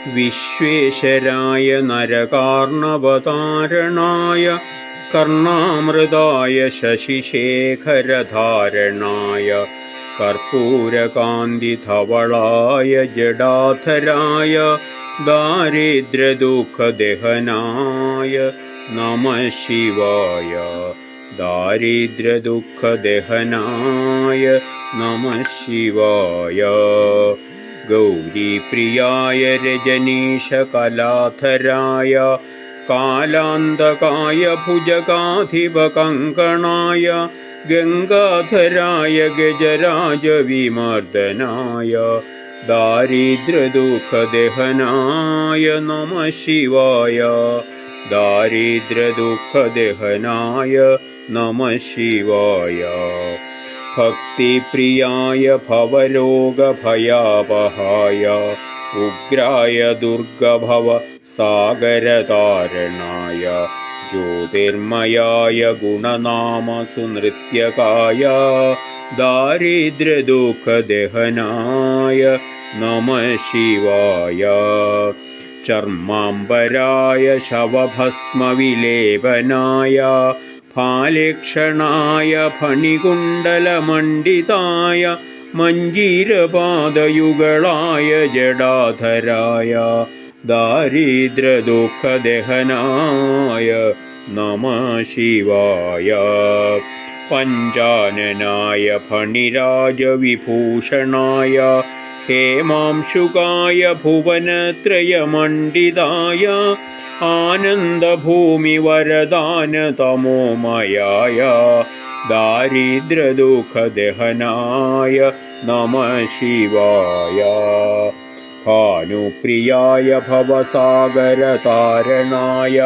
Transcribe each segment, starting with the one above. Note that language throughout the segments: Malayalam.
വിശ്വേശ്വരായ നരകാർണവതാരണായ കർണാമൃതായ ശശിശേഖരധാരണായ കർപ്പൂരകാന്തിധവളായ ജഡാധരായ ദാരിദ്ര്യദുഃഖദഹനായ നമഃ ശിവായ. ദാരിദ്ര്യദുഃഖദഹനായ നമഃ ശിവായ. ഗൗരീപ്രിയായ രജനീശകലാധരായ കാലാന്തകായ ഭുജഗാധിപകങ്കണായ ഗംഗാധരായ ഗജരാജവിമർദനായ ദാരിദ്ര്യദുഃഖദഹനായ നമഃ ശിവായ. ദാരിദ്ര്യദുഃഖദഹനായ നമഃ ശിവായ. ഭക്തിപ്രിയായ ഭവരോഗഭയാപഹായ ഉഗ്രായ ദുർഗഭവ സാഗരതാരണായ ജ്യോതിർമയായ ഗുണനാമസുനൃത്യകായ ദാരിദ്ര്യദുഃഖദഹനായ നമഃ ശിവായ. ചർമാംബരായ ശവഭസ്മവിലേപനായ ഫാലേക്ഷണായ ഫണികുണ്ടലമണ്ഡിതായ മഞ്ജീരപാദയുഗളായ ജഡാധരായ ദാരിദ്ര്യദുഃഖദഹനായ നമഃ ശിവായ. പഞ്ചാനനായ ഫണിരാജവിഭൂഷണായ ഹേമാംശുകായ ഭുവനത്രയമണ്ഡിതായ ആനന്ദഭൂമിവരദാനതമോമയായ ദാരിദ്ര്യദുഃഖദഹനായ നമഃ ശിവായ. ഭാനുപ്രിയായ ഭവസാഗരതാരണായ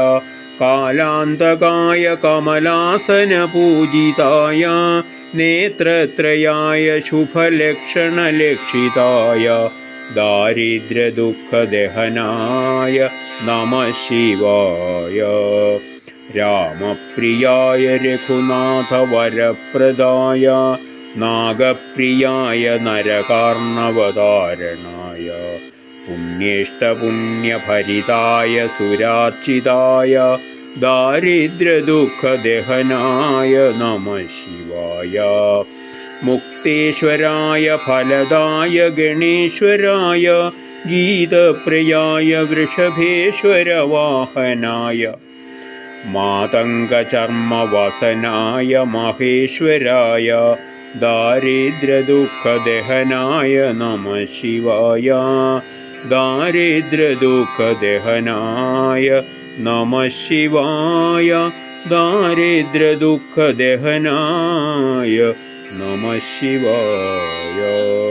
കാലാന്തകായ കമലാസനപൂജിതായ നേത്രത്രയായ ശുഭലക്ഷണലക്ഷിതായ ദാരിദ്ര്യദുഃഖദഹനായ നമഃ ശിവായ. രാമപ്രിയായ രഘുനാഥവരപ്രദായ നാഗപ്രിയായ നരകാർണവതാരണായ പുണ്യേഷ്ടപുണ്യഭരിതായ സുരാർച്ചിതായ ദാരിദ്ര്യദുഃഖദഹനായ നമഃ ശിവായ. മുക്തേശ്വരായ ഫലദായ ഗണേശ്വരായ ഗീതപ്രിയായ വൃഷഭേശ്വരവാഹനായ മാതംഗചർമ്മവസനായ മഹേശ്വരായ ദാരിദ്ര്യദുഃഖദഹനായ നമഃ ശിവായ. ദാരിദ്ര്യദുഃഖദഹനായ നമഃ ശിവായ. ദാരിദ്ര്യദുഃഖദഹനായ നമഃ ശിവായ.